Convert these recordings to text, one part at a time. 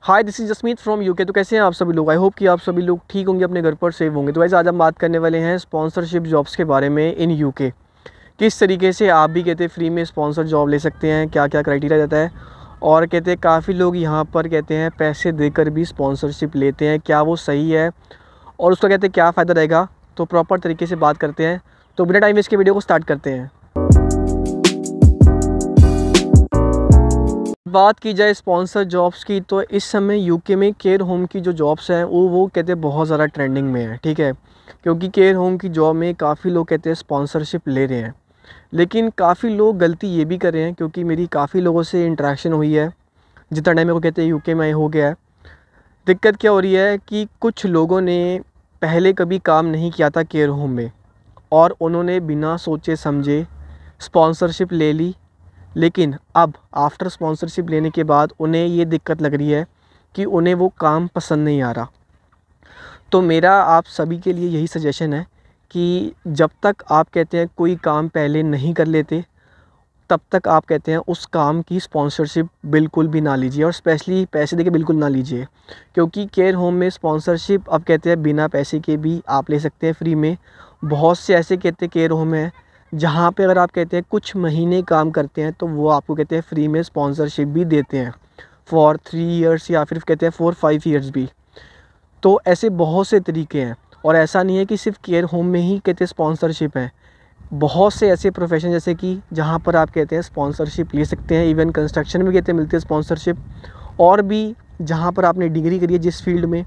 Hi, this is Jasmeet from UK. तो कैसे हैं आप सभी लोग? आई होप कि आप सभी लोग ठीक होंगे, अपने घर पर सेव होंगे। तो वैसे आज हम बात करने वाले हैं स्पॉन्सरशिप जॉब्स के बारे में इन यूके। किस तरीके से आप भी कहते हैं फ्री में स्पॉन्सर जॉब ले सकते हैं, क्या क्या क्राइटेरिया रहता है, और कहते हैं काफ़ी लोग यहाँ पर कहते हैं पैसे देकर भी स्पॉन्सरशिप लेते हैं, क्या वो सही है और उसका कहते हैं क्या फ़ायदा रहेगा। तो प्रॉपर तरीके से बात करते हैं। तो बिना टाइम वेस्ट के वीडियो को स्टार्ट करते हैं। बात की जाए स्पॉन्सर जॉब्स की, तो इस समय यूके में केयर होम की जो जॉब्स हैं वो कहते हैं बहुत ज़्यादा ट्रेंडिंग में है। ठीक है, क्योंकि केयर होम की जॉब में काफ़ी लोग कहते हैं स्पॉन्सरशिप ले रहे हैं, लेकिन काफ़ी लोग गलती ये भी कर रहे हैं, क्योंकि मेरी काफ़ी लोगों से इंटरेक्शन हुई है जितना टाइम मेरे को कहते हैं यूके में हो गया है। दिक्कत क्या हो रही है कि कुछ लोगों ने पहले कभी काम नहीं किया था केयर होम में और उन्होंने बिना सोचे समझे स्पॉन्सरशिप ले ली, लेकिन अब आफ्टर स्पॉन्सरशिप लेने के बाद उन्हें ये दिक्कत लग रही है कि उन्हें वो काम पसंद नहीं आ रहा। तो मेरा आप सभी के लिए यही सजेशन है कि जब तक आप कहते हैं कोई काम पहले नहीं कर लेते, तब तक आप कहते हैं उस काम की स्पॉन्सरशिप बिल्कुल भी ना लीजिए, और स्पेशली पैसे देके बिल्कुल ना लीजिए। क्योंकि केयर होम में स्पॉन्सरशिप अब कहते हैं बिना पैसे के भी आप ले सकते हैं फ्री में। बहुत से ऐसे कहते हैं केयर होम है जहाँ पे अगर आप कहते हैं कुछ महीने काम करते हैं तो वो आपको कहते हैं फ्री में स्पॉन्सरशिप भी देते हैं फॉर 3 ईयर्स, या फिर कहते हैं 4-5 ईयर्स भी। तो ऐसे बहुत से तरीके हैं, और ऐसा नहीं है कि सिर्फ केयर होम में ही कहते हैं स्पॉन्सरशिप है। बहुत से ऐसे प्रोफेशन जैसे कि जहाँ पर आप कहते हैं स्पॉन्सरशिप ले सकते हैं। इवन कंस्ट्रक्शन में कहते हैं मिलती है स्पॉन्सरशिप, और भी जहाँ पर आपने डिग्री करी है जिस फील्ड में,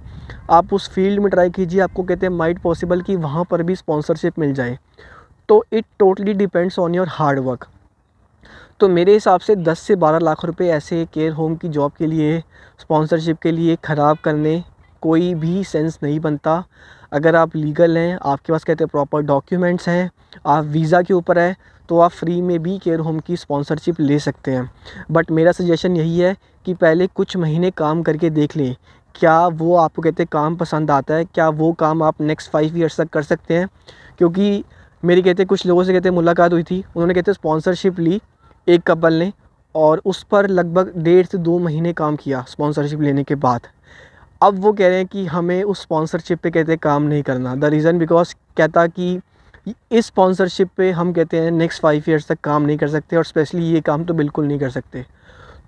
आप उस फील्ड में ट्राई कीजिए, आपको कहते हैं माइट पॉसिबल कि वहाँ पर भी स्पॉन्सरशिप मिल जाए। तो it totally depends on your hard work. तो मेरे हिसाब से 10 से 12 लाख रुपए ऐसे केयर होम की जॉब के लिए, स्पॉन्सरशिप के लिए ख़राब करने कोई भी सेंस नहीं बनता। अगर आप लीगल हैं, आपके पास कहते हैं प्रॉपर डॉक्यूमेंट्स हैं, आप वीज़ा के ऊपर है, तो आप फ्री में भी केयर होम की स्पॉन्सरशिप ले सकते हैं। बट मेरा सजेशन यही है कि पहले कुछ महीने काम करके देख लें, क्या वो आपको कहते हैं काम पसंद आता है, क्या वो काम आप नेक्स्ट 5 ईयर्स तक कर सकते हैं। क्योंकि मेरी कहते कुछ लोगों से कहते मुलाकात हुई थी, उन्होंने कहते स्पॉन्सरशिप ली एक कपल ने, और उस पर लगभग 1.5 से 2 महीने काम किया स्पॉन्सरशिप लेने के बाद। अब वो कह रहे हैं कि हमें उस स्पॉन्सरशिप पे कहते हैं काम नहीं करना। द रीज़न बिकॉज कहता कि इस स्पॉन्सरशिप पे हम कहते हैं नेक्स्ट 5 ईयर्स तक काम नहीं कर सकते, और स्पेशली ये काम तो बिल्कुल नहीं कर सकते।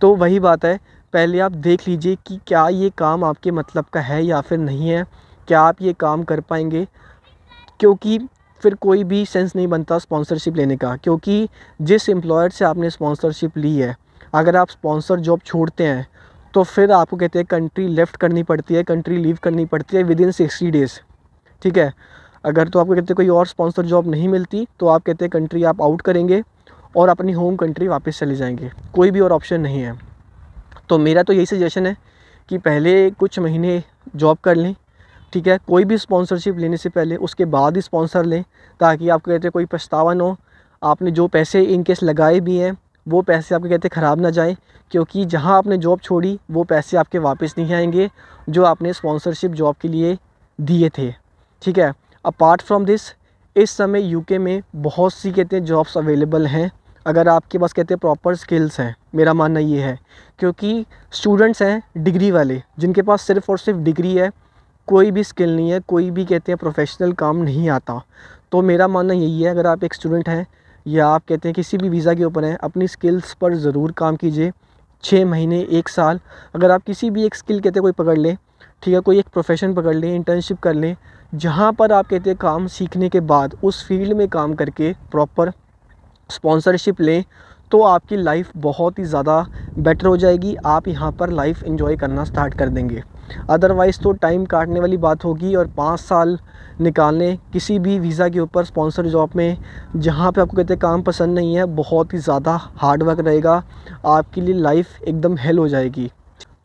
तो वही बात है, पहले आप देख लीजिए कि क्या ये काम आपके मतलब का है या फिर नहीं है, क्या आप ये काम कर पाएंगे। क्योंकि फिर कोई भी सेंस नहीं बनता स्पॉन्सरशिप लेने का, क्योंकि जिस एम्प्लॉयर से आपने स्पॉन्सरशिप ली है, अगर आप स्पॉन्सर जॉब छोड़ते हैं तो फिर आपको कहते हैं कंट्री लेफ़्ट करनी पड़ती है, कंट्री लीव करनी पड़ती है विदिन 60 डेज़। ठीक है, अगर तो आपको कहते हैं कोई और स्पॉन्सर जॉब नहीं मिलती तो आप कहते हैं कंट्री आप आउट करेंगे और अपनी होम कंट्री वापस चले जाएंगे, कोई भी और ऑप्शन नहीं है। तो मेरा तो यही सजेशन है कि पहले कुछ महीने जॉब कर लें। ठीक है, कोई भी स्पॉन्सरशिप लेने से पहले उसके बाद ही स्पॉन्सर लें, ताकि आपको कहते हैं कोई पछतावा ना हो। आपने जो पैसे इन केस लगाए भी हैं वो पैसे आपके कहते ख़राब ना जाएं, क्योंकि जहां आपने जॉब छोड़ी वो पैसे आपके वापस नहीं आएंगे जो आपने स्पॉन्सरशिप जॉब के लिए दिए थे। ठीक है, अपार्ट फ्रॉम दिस, इस समय यूके में बहुत सी कहते हैं जॉब्स अवेलेबल हैं, अगर आपके पास कहते हैं प्रॉपर स्किल्स हैं। मेरा मानना ये है, क्योंकि स्टूडेंट्स हैं डिग्री वाले जिनके पास सिर्फ़ और सिर्फ डिग्री है, कोई भी स्किल नहीं है, कोई भी कहते हैं प्रोफेशनल काम नहीं आता। तो मेरा मानना यही है, अगर आप एक स्टूडेंट हैं या आप कहते हैं किसी भी वीज़ा के ऊपर हैं, अपनी स्किल्स पर ज़रूर काम कीजिए। 6 महीने 1 साल अगर आप किसी भी एक स्किल कहते हैं कोई पकड़ लें, ठीक है, कोई एक प्रोफेशन पकड़ लें, इंटर्नशिप कर लें, जहाँ पर आप कहते हैं काम सीखने के बाद उस फील्ड में काम करके प्रॉपर स्पॉन्सरशिप लें, तो आपकी लाइफ बहुत ही ज़्यादा बेटर हो जाएगी। आप यहाँ पर लाइफ एंजॉय करना स्टार्ट कर देंगे। अदरवाइज़ तो टाइम काटने वाली बात होगी, और 5 साल निकालने किसी भी वीज़ा के ऊपर स्पॉन्सर जॉब में, जहाँ पे आपको कहते हैं काम पसंद नहीं है, बहुत ही ज़्यादा हार्ड वर्क रहेगा, आपके लिए लाइफ एकदम हेल हो जाएगी।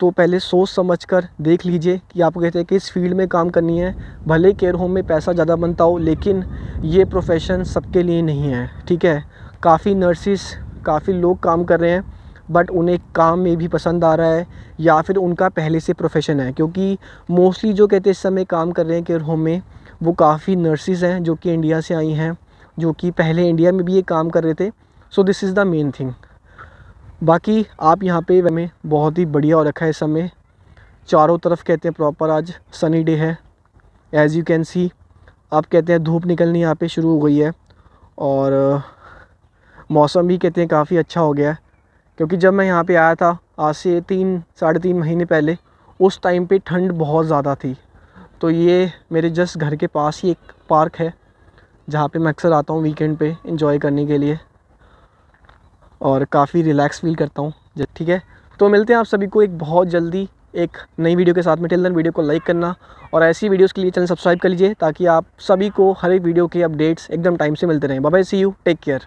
तो पहले सोच समझ कर देख लीजिए कि आपको कहते हैं किस फील्ड में काम करनी है। भले केयर होम में पैसा ज़्यादा बनता हो, लेकिन ये प्रोफेशन सबके लिए नहीं है। ठीक है, काफ़ी नर्सिस, काफ़ी लोग काम कर रहे हैं, बट उन्हें काम में भी पसंद आ रहा है, या फिर उनका पहले से प्रोफेशन है। क्योंकि मोस्टली जो कहते हैं इस समय काम कर रहे हैं केयर होम में, वो काफ़ी नर्सिस हैं जो कि इंडिया से आई हैं, जो कि पहले इंडिया में भी ये काम कर रहे थे। So this is the main thing. बाकी आप यहाँ पे हमें बहुत ही बढ़िया हो रखा है इस समय। चारों तरफ कहते हैं प्रॉपर आज सनी डे है। एज़ यू कैन सी अब कहते हैं धूप निकलनी यहाँ पे शुरू हो गई है और मौसम भी कहते हैं काफ़ी अच्छा हो गया है। क्योंकि जब मैं यहाँ पे आया था आज से 3-3.5 महीने पहले, उस टाइम पे ठंड बहुत ज़्यादा थी। तो ये मेरे जस्ट घर के पास ही एक पार्क है जहाँ पे मैं अक्सर आता हूँ वीकेंड पे एंजॉय करने के लिए और काफ़ी रिलैक्स फील करता हूँ। ठीक है, तो मिलते हैं आप सभी को एक बहुत जल्दी एक नई वीडियो के साथ में। टिल देन वीडियो को लाइक करना और ऐसी वीडियोस के लिए चैनल सब्सक्राइब कर लीजिए ताकि आप सभी को हर एक वीडियो के अपडेट्स एकदम टाइम से मिलते रहें। Bye bye, see you, take care.